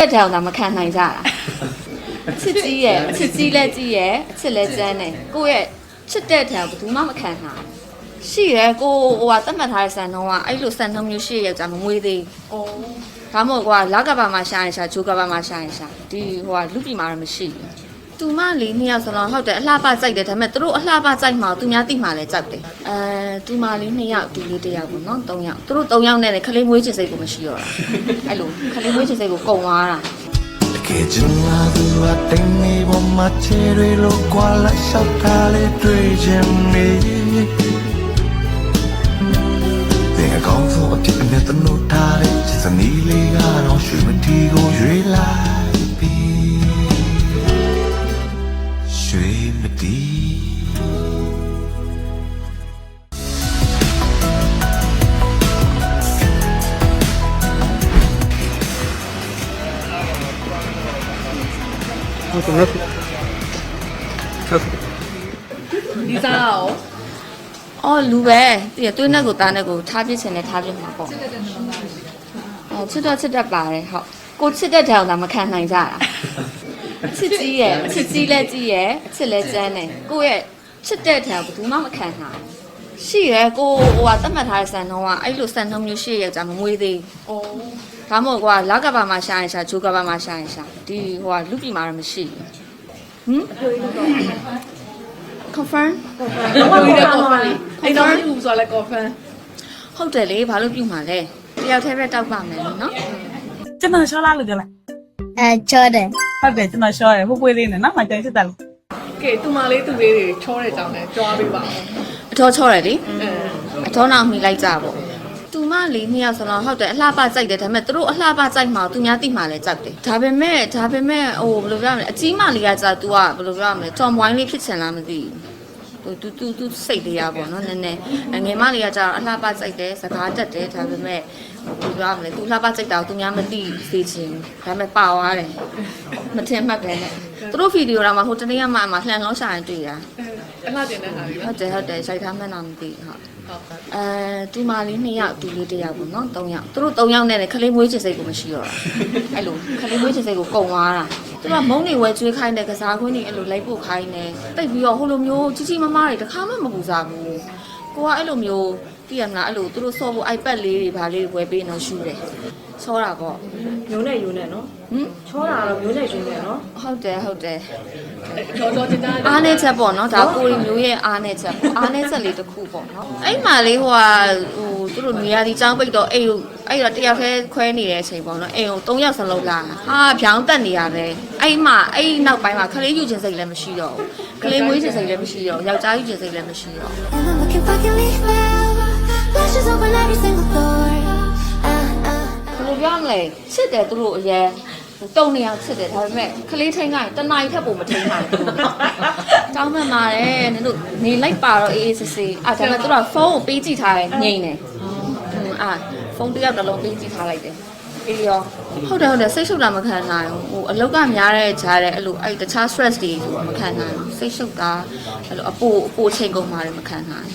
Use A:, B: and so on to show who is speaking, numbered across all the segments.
A: တဲ့တောင်မခံနိုင်ကြတာချစ်ကြီးရဲ့ချစ်ကြီးလည်းကြီးရဲ့အချစ်လည်းကျန်းတယ်ကိုယ့်ရဲ့ချစ်တဲ့တောင်ဘယ်သူမှမခံနိုင်ရှိရဲကိုဟိုကသတ်မှတ်ထားတဲ့စံနှုန်းကအဲ့လိုစံနှုန်းမျိုးရှိရဲ့ကြာမမွေးသေးဘူးဒါမှမဟုတ်ကွာလက်ကဘာမှရှာရင်ရှာဂျိုးကဘာမှရှာရင်ရှာဒီဟိုကလူပြည်မှာတော့မရှိဘူးသူမလေးနှစ်ယောက်ဆိုတော့ဟုတ်တယ်အလှပကြိုက်တယ်ဒါပေမဲ့သူတို့အလှပကြိုက်မှသူများသိမှလည်းကြောက်တယ်သူမလေးနှစ်ယောက်ဒီလေးတစ်ယောက်ပေါ့နော်၃ယောက်သူတို့၃ယောက်နဲ့လည်းခလေးမွေးချင်စိတ်ကိုမရှိတော့တာအဲ့လိုခလေးမွေးချင်စိတ်ကိုကုန်သွားတာ
B: que yo la duda tengo más chévere lo cual la saltale tuya tenga con su aquí en esta nota si se ni le gano si me digo yo la pi shui me di
C: ဒီစားရော
A: အော်လူပဲတည်သွေးနဲ့ကိုသားနဲ့ကိုထားပြစ်ချင်တယ်ထားပြစ်မှာပေါ့ချစ်တော့ချစ်တတ်ပါတယ်ဟုတ်ကိုချစ်တဲ့တောင်မခံနိုင်ကြတာချစ်ကြီးရဲ့ချစ်ကြီးလည်းကြီးရဲ့အချစ်လည်းကျန်းတယ်ကိုယ့်ရဲ့ချစ်တဲ့တောင်ဘယ်သူမှမခံနိုင်ရှိရဲကိုဟိုကသတ်မှတ်ထားတဲ့စံနှုန်းကအဲ့လိုစံနှုန်းမျိုးရှိရဲ့ကြာမမွေးသေးဘူးဒါမှမဟုတ်ကွာလက်ကဘာမှရှာရင်ရှာဂျိုးကဘာမှရှာရင်ရှာဒီဟိုကလူပြည်မှာတော့မရှိဘူးconfirm
C: ဘာလို့လဲ confirm အဲ့တော့ဒီဘူးဆိုလဲ confirm
A: ဟုတ်တယ်လေဘာလို့ပြုမှာလဲတယောက်တည်းပဲတောက်ပါမယ်နော်
D: ကျွန်တော်ရှောလာလို့ပြောလိုက်
E: ချောတယ်
D: ဟုတ်တယ်ကျွန်တော်ရှောတယ်ဖွေးလေးနဲ့နော်မကြိုက်စစ်တယ်လို့
C: ကဲသူမလေးသူလေးတွေချောတဲ့ကြောင်လဲကြွားပေးပါ
A: အထောချောတယ်လေအထောနောက်မိလိုက်ကြပေါ့သူမလေးနှစ်ယောက်ဆိုတော့ဟုတ်တယ်အလှပကြိုက်တယ်ဒါပေမဲ့သူတို့အလှပကြိုက်မှသူများသိမှလည်းကြောက်တယ်ဒါပေမဲ့ဟိုဘယ်လိုပြောရမလဲအကြီးမလေးကကြာ तू ကဘယ်လိုပြောရမလဲတော်ဝိုင်းလေးဖြစ်ချင်လားမသိဘူးသူစိတ်တရားပေါ့နော်နည်းနည်းငယ်မလေးကကြာအလှပကြိုက်တယ်စကားတက်တယ်ဒါပေမဲ့ဘယ်လိုပြောရမလဲ तू လှပကြိုက်တာကိုသူများမသိစေချင်ဒါပေမဲ့ပါသွားတယ်မထင်မှတ်ပဲနဲ့သူတို့ဗီဒီယိုတော့မှဟိုတနေ့ကမှလှန်လောရှာရင်တွေ့တာ
C: အလှတင်တဲ့ဟာကြီး
A: ဟုတ်တယ်ရိုက်ထားမှန်းတော့မသိဟုတ်သူမလေးနှစ်ယောက်ဒီလေးတစ်ယောက်ပေါ့နော်၃ယောက်သူတို့၃ယောက်နဲ့လည်းခလေးမွေးချင်စိတ်ကိုမရှိတော့တာအဲ့လိုခလေးမွေးချင်စိတ်ကိုကုန်သွားတာသူကမုန်းနေဝဲကျွေးခိုင်းတယ်ကစားခွင်းတွေအဲ့လိုလိုက်ပို့ခိုင်းတယ်တိတ်ပြီးတော့ဟိုလိုမျိုးကြီးမားတွေတစ်ခါမှမပူစားဘူးကိုကအဲ့လိုမျိုးသိရမလားအဲ့လိုသူတို့ဆော့ဖို့ iPad လေးတွေဗာလေးတွေဝယ်ပေးနော်ရှူတယ်ချောတာပေါ့
D: မျိုးနဲ့ယူနဲ့နော်ချောတာတော့မျိုးနဲ့ယူနဲ့နော်
A: ဟုတ်တယ်
C: ချောတင်တာ
A: အားနေချက်ပေါ့နော်ဒါကိုရီမျိုးရဲ့အားနေချက်ပေါ့အားနေချက်လေးတစ်ခုပေါ့နော်အဲ့မှာလေးဟိုသူတို့နေရာဒီចောင်းပိတ်တော့အဲ့တော့တယောက်တည်းခွဲနေတဲ့အချိန်ပေါ့နော်အိမ်ကို၃ယောက်စလုံးလာဟာဖြောင်းတက်နေရတယ်အဲ့နောက်ပိုင်းမှာခလေးယူခြင်းစိတ်လည်းမရှိတော့ဘူးခလေးမွေးခြင်းစိတ်လည်းမရှိတော့ယောက်ျားယူခြင်းစိတ်လည်းမရှိတော့ဘယ်လိုပြောမလဲချစ်တယ်သူတို့အရင်တုံနေအောင်ချစ်တယ်ဒါပေမဲ့ခလေးထိန်ကတနားရီထက်ပိုမထိန်နိုင်ဘူးတောင်းမှန်ပါတယ်နင်တို့နေလိုက်ပါတော့အေးစစ်စစ်ဒါပေမဲ့သူတို့ကဖုန်းကိုပေးကြည့်ထားတယ်ငိမ့်တယ်ဖုန်းတစ်ယောက်တစ်လုံးပေးကြည့်ထားလိုက်တယ်အေးရောဟုတ်တယ်စိတ်ရှုပ်တာမခံနိုင်ဘူးဟိုအလောက်ကများတဲ့ဂျားတဲ့အဲ့လိုအဲ့တခြား stress တွေဆိုမခံနိုင်ဘူးစိတ်ရှုပ်တာအဲ့လိုအပိုချိန်ကုန်ပါတယ်မခံနိုင်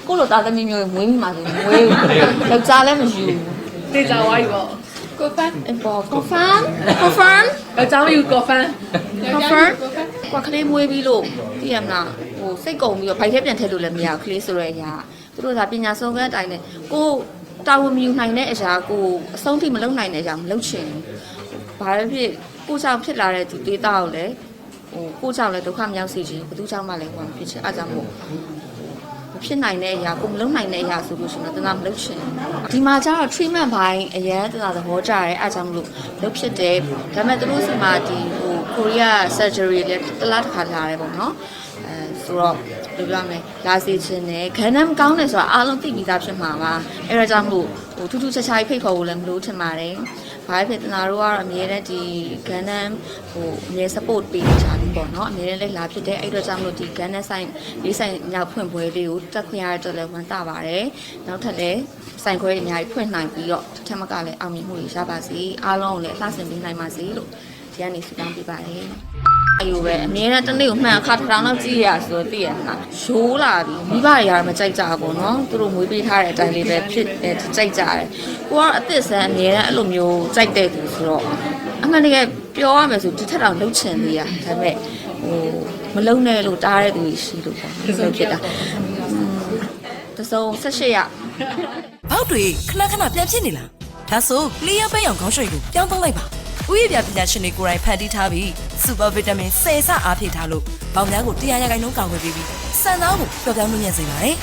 A: ကိုလိုသားသမီးမျိုးမွေးမိမှဆိုမွေးဘူးယောက်ျားလည်းမယူဘူး
C: တေချာဝါကြီးပေါ့
A: confirm
C: အကြောင်းယူ confirm
A: ကွာခလေးမွေးပြီးလို့သိရမလားဟိုစိတ်ကုန်ပြီးတော့ဘိုက်ထဲပြန်ထည့်လို့လည်းမရဘူးခလေးဆိုရဲအရာသူတို့ကပညာဆုံးကအတိုင်းနဲ့ကိုတာဝန်မယူနိုင်တဲ့အရာကိုအဆုံးထိမလုပ်နိုင်တဲ့အရာမလုပ်ချင်ဘူးဘာပဲဖြစ်ကိုကြောင့်ဖြစ်လာတဲ့ဒီဒေတာကိုလည်းကိုကြောင့်လည်းဒုက္ခမရောက်စေချင်ဘယ်သူကြောင့်မှလည်းဟိုဖြစ်ချင်အားကြောင့်မို့ဖြစ်နိုင်တဲ့အရာကိုမလုပ်နိုင်တဲ့အရာဆိုလို့ရှိရင်တော့တနာမလုပ်ချင်ဒီမှာကျတော့ treatment ဘိုင်းအရင်တနာသဘောကျတယ်အားကြောင့်မလို့လုပ်ဖြစ်တယ်ဒါပေမဲ့သူတို့စီမှာဒီကိုရီးယား surgery လည်းတစ်လားတစ်ခါလာတယ်ပေါ့နော်ဆိုတော့ဘယ်လိုပြောမလဲလာစေချင်တယ်ခန်းနှမ်းကောင်းတယ်ဆိုတာအားလုံးသိပြီးသားဖြစ်မှာပါအဲဒါကြောင့်မို့ထူးထူးခြားခြားဖိတ်ခေါ်ဖို့လည်းမလို့ထင်ပါတယ်ဘာဖြစ်တနာတို့ကတော့အမြဲတမ်းဒီခန်းနှမ်းအမြဲ support ပေးကြတယ်ပေါ့နော်အမြဲတမ်းလည်းလာဖြစ်တယ်အဲ့တော့ကြောင့်မလို့ဒီခန်းနှမ်းဆိုင်လေးဆိုင်ညောက်ဖွင့်ပွဲလေးကိုတက်ခွင့်ရတဲ့လည်းဝမ်းသာပါတယ်နောက်ထပ်လည်းဆိုင်ခွဲအများကြီးဖွင့်နိုင်ပြီးတော့တစ်ထပ်မကလည်းအောင်မြင်မှုတွေရပါစေအားလုံးကိုလည်းအလှဆင်ပေးနိုင်ပါစေလို့ဒီကနေဆုတောင်းပေးပါတယ်အယူပဲအမြဲတမ်းတစ်နေ့ကိုမှန်အခါထောင်လောက်ကြည့်ရဆိုတော့သိရမှာရိုးလာပြီမိဘတွေကတော့မကြိုက်ကြဘူးเนาะသူတို့မွေးပေးထားတဲ့အတိုင်းလေးပဲဖြစ်ကြိုက်ကြတယ်ကိုကအစ်စ်ဆန်းအမြဲတမ်းအဲ့လိုမျိုးကြိုက်တဲ့သူဆိုတော့ အမှန်တကယ်ပြောရမယ်ဆိုဒီထက်တော့လှုပ်ချင်သေးရဒါပေမဲ့ဟိုမလုံနဲ့လို့တားတဲ့သူရှိလို့ပေါ့ဟုတ်ဖြစ်တာတစုံ18ရ
E: ဘောက်တွေခဏခဏပြန်ဖြစ်နေလားဒါဆိုလီယာပဲရောင်ခေါင်းရွှေကိုပြောင်းသုံးလိုက်ပါဥယျာဉ်ပညာရှင်တွေကိုယ်တိုင်ဖန်တီးထားပြီးစူပါဗီတာမင်10ဆအားဖြည့်ထားလို့ဘောက်များကို100%ကာကွယ်ပေးပြီးစံသားကိုပျော်ပြောင်းမြင့်စေပါတယ်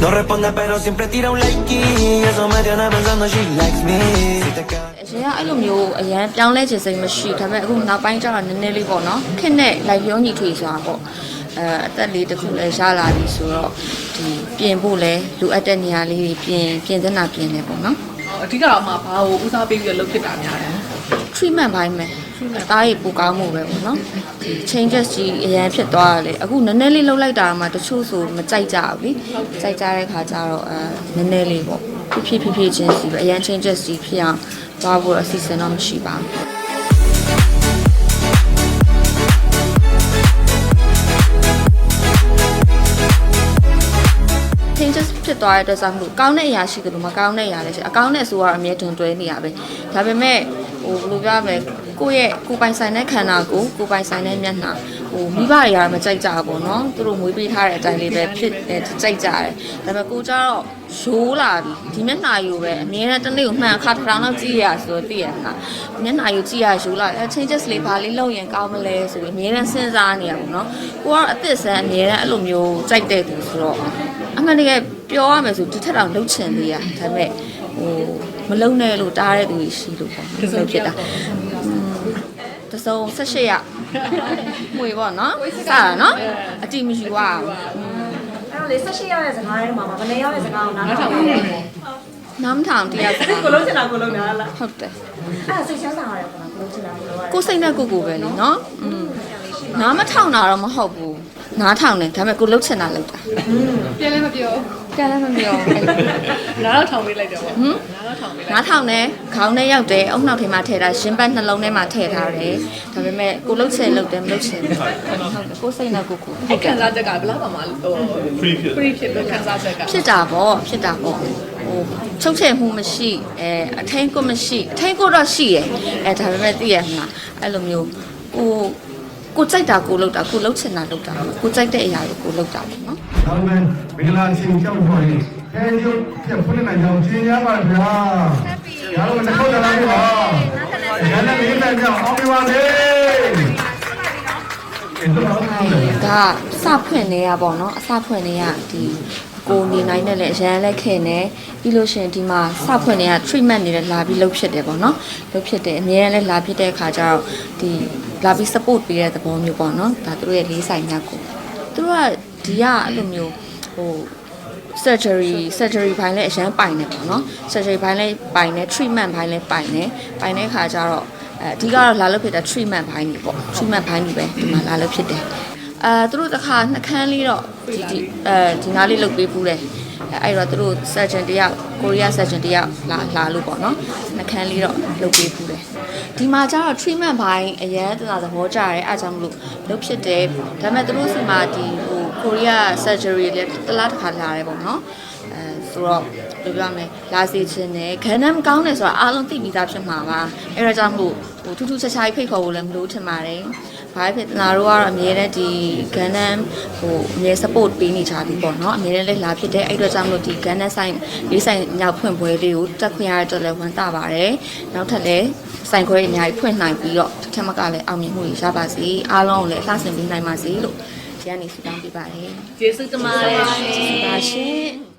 B: No responde pero siempre tira un like y eso me tiene pensando she likes me. Si te quedas
A: အရင်ကအဲ့လိုမျိုးအရန်ပြောင်းလဲခြင်းစိတ်မရှိဒါပေမဲ့အခုနောက်ပိုင်းကျတော့နည်းနည်းလေးပေါ့နော်ခက်နဲ့လိုက်ပြောညီထွေဆိုတာပေါ့အသက်လေးတစ်ခုလည်းရလာပြီဆိုတော့ဒီပြင်ဖို့လဲလိုအပ်တဲ့နေရာလေးတွေပြင်သင့်တာပြင်နေပေါ့နော်
C: အဓိကတော့မှဘာကိုဦးစားပေးပြီးလုပ်ဖြစ်တာများတယ်
A: treatment ဘိုင်းမယ်အသားရပူကောင်းမှုပဲပေါ့နော်ဒီ changes ကြီးအရင်ဖြစ်သွားတယ်အခုနည်းနည်းလေးလှုပ်လိုက်တာမှတချို့ဆိုမကြိုက်ကြဘူးလေကြိုက်ကြတဲ့ခါကျတော့နည်းနည်းလေးပေါ့ဖြည်းဖြည်းချင်းစီပဲအရင် changes ကြီးဖြစ်အောင်သွားဖို့အစီအစဉ်တော့မရှိပါဘူးchanges ဖြစ်သွားတဲ့အတွက်ကြောင့်မလို့ကောင်းတဲ့အရာရှိတယ်လို့မကောင်းတဲ့အရာလည်းရှိအကောင်းတဲ့အဆိုကတော့အမြဲတွင်တွဲနေရပဲဒါပေမဲ့ဟိုဘယ်လိုပြောရမလဲကိုယ့်ရဲ့ကိုယ်ပိုင်ဆိုင်တဲ့ခန္ဓာကိုယ်ပိုင်ဆိုင်တဲ့မျက်နှာဟိုမိဘတွေကတော့မကြိုက်ကြဘူးပေါ့နော်သူတို့မွေးပေးထားတဲ့အတိုင်းလေးပဲဖြစ်ကြိုက်ကြတယ်ဒါပေမဲ့ကိုကြတော့ရိုးလာပြီဒီမျက်နှာယူပဲအမြဲတမ်းတစ်နေ့ကိုမှန်အခါတစ်ထောင်လောက်ကြည့်ရဆိုတော့သိရမှာမျက်နှာယူကြည့်ရရိုးလာchanges လေးဘာလေးလုပ်ရင်ကောင်းမလဲဆိုပြီးအမြဲတမ်းစဉ်းစားနေရပါတော့ကိုကတော့အသစ်ဆန်းအမြဲတမ်းအဲ့လိုမျိုးကြိုက်တဲ့သူဆိုတော့အမှန်တကယ်ပြောရမယ်ဆိုဒီထက်တော့လှုပ်ချင်သေးရဒါပေမဲ့ဟိုမလုံနဲ့လို့တားတဲ့သူရှိလို့ပေါ့ဟုတ်ဖြစ်တာတစုံ18ရမွေပေါ့နော်စတာနော်အတိမရှိဘူး
D: အဲ့တော့လေ18ရောက်တဲ့စကားထဲမှာဗနေရောက်တဲ့စကားကိုနားထောင်ပါဦး
A: နားမထောင်တရားစကား
D: ကိုလုံးချင်တာကိုလုံးနားလား
A: ဟုတ်တယ်
D: အဲ့ဒါစိတ်ချမ်းသာရတယ်ပေါ့နော်ကိုလုံးချင်တာကိုလုံးရတယ်
A: ကိုစိတ်နဲ့ကိုပဲလေနော်နားမထောင်တာတော့မဟုတ်ဘူးနားထောင်တယ်ဒါပေမဲ့ကိုလှုပ်ချင်တာလှုပ်တာ
C: ပြန်လည်းမပြော
A: ပြန်လည်းမပြော
C: နားတော့ထောင်ပေးလိုက်တယ်ပေါ့နားတော့ထောင်ပေးလိုက်
A: နားထောင်တယ်ခေါင်းထဲရောက်တယ်အုံနောက်ထဲမှာထည့်တာရှင်ပတ်နှလုံးထဲမှာထည့်ထားတယ်ဒါပေမဲ့ကိုလှုပ်ချင်လှုပ်တယ်မလှုပ်ချင်ဘူးဟုတ်တယ်ကိုစိတ်နဲ့ကို
C: အဲ့ခံစားချက်ကဘယ်လောက်မှဟို free ဖြစ်လို့ခံစားချက်က
A: ဖြစ်တာပေါ့ဟိုချုပ်ချယ်မှုမရှိအထင်းကိုမရှိအထင်းကိုတော့ရှိရဒါပေမဲ့သိရမှာအဲ့လိုမျိုးကိုကြိုက်တာကိုလုပ်တာကိုလှုပ်ချင်တာလုပ်တာကိုကြိုက်တဲ့အရာကိုလုပ်တာပေါ့နော်
F: ဒါပေမဲ့မင်္ဂလာချင်းကြောက်ပေါ်ရင်အဲဒီပြဖွင့်နိုင်ကြောင်းရှင်းရပါဗျာ။ရောင်းတစ်ခေါက်လာပြီပါ။ရန်လည်းမင်းနဲ့ကြောင်းအောင်ပြီပါလေ။အဲ့တော့အားလုံး
A: ဒါစဖွင့်နေရပေါ့နော်အစဖွင့်နေရဒီကိုနေနိုင်တဲ့လည်းအရန်လက်ခင်နေပြီးလို့ရှိရင်ဒီမှာစဖွင့်နေရ treatment နေလာပြီးလုပ်ဖြစ်တယ်ပေါ့နော်လုပ်ဖြစ်တယ်အများကြီးလည်းလာဖြစ်တဲ့အခါကျတော့ဒီလာပြီး support ပေးတဲ့သဘောမျိုးပေါ့နော်ဒါတို့ရဲ့လေးဆိုင်များကိုသူတို့ကဒီကအဲ့လိုမျိုးဟို surgery ဘိုင်းလည်းအရန်ပိုင်နေပေါ့နော် surgery ဘိုင်းလည်းပိုင်နေ treatment ဘိုင်းလည်းပိုင်တဲ့အခါကျတော့အဓိကတော့လာလို့ဖြစ်တာ treatment ဘိုင်းနေပေါ့ treatment ဘိုင်းနေပဲဒီမှာလာလို့ဖြစ်တယ်သူတို့တစ်ခါနှခမ်းလေးတော့ဒီနားလေးလုပ်ပေးဘူးတယ်အဲ့တော့သူတို့ surgeon တယောက်ကိုရီးယား surgeon တယောက်လာလို့ပေါ့နော်နှခမ်းလေးတော့လုပ်ပေးဘူးတယ်ဒီမှာကျတော့ treatment ဘိုင်းအရင်သဘောကျတယ်အားကြောင့်မလို့လုပ်ဖြစ်တယ်ဒါပေမဲ့သူတို့စီမှာဒီဟိုကိုရီးယား surgery လည်းတစ်လားတစ်ခါလာတယ်ပေါ့နော်ဆိုတော့ဘယ်လိုပြောမလဲလာစီခြင်းနဲ့ခန်းနှမ်းကောင်းတယ်ဆိုတာအားလုံးသိပြီးသားဖြစ်မှာပါအဲ့ဒါကြောင့်မို့ဟိုထူးထူးခြားခြားဖိတ်ခေါ်ဖို့လည်းမလိုထင်ပါတယ်ဘာဖြစ်တနာတို့ကတော့အမြဲတမ်းဒီဂန်နမ်ဟိုအမြဲ support ပေးနေကြပြီပေါ့နော်အမြဲတမ်းလည်းလာဖြစ်တဲ့အဲ့အတွက်ကြောင့်မလို့ဒီဂန်နမ်ဆိုင်လေးဆိုင်ညောက်ဖွင့်ပွဲလေးကိုတက်ခွင့်ရတဲ့လည်းဝမ်းသာပါတယ်နောက်ထပ်လည်းဆိုင်ခွဲအများကြီးဖွင့်နိုင်ပြီးတော့တစ်ထက်မကလည်းအောင်မြင်မှုရပါစေအားလုံးကိုလည်းလှဆင်ပေးနိုင်ပါစေလို့ဒီကနေ့ဆုတောင်းပေးပါတယ်
C: ကျေးဇူးတင်ပါတယ်
A: ပါရှင်